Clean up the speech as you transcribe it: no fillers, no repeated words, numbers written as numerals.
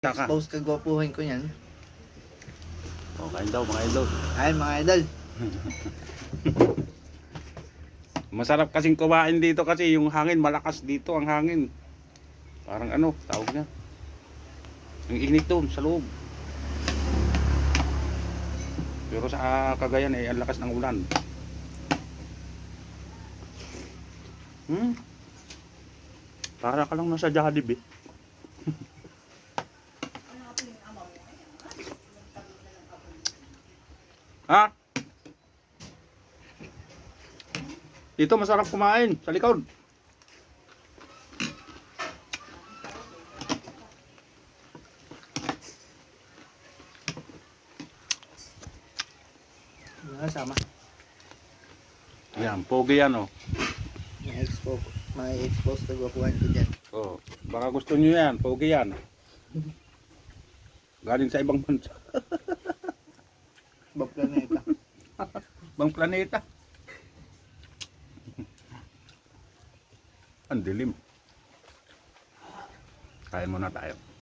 Saka. Expose kagwapuhin ko yan. O, kain daw mga idol. Ay mga idol. Masarap kasing kumain dito kasi yung hangin, malakas dito ang hangin. Parang ano, tawag niya. Ang init doon sa loob. Pero sa Cagayan eh, ang lakas ng ulan. Para ka lang nasa Jollibee. Ha? Dito masarap kumain sa likod. Sama. Ayan, pogi yan oh. May expose kagwapuhin ko dyan. Oh, baka gusto niyo yan, pogi yan. Galing sa ibang bansa. Ibang planeta. Ibang planeta. Ang dilim. Kain muna tayo.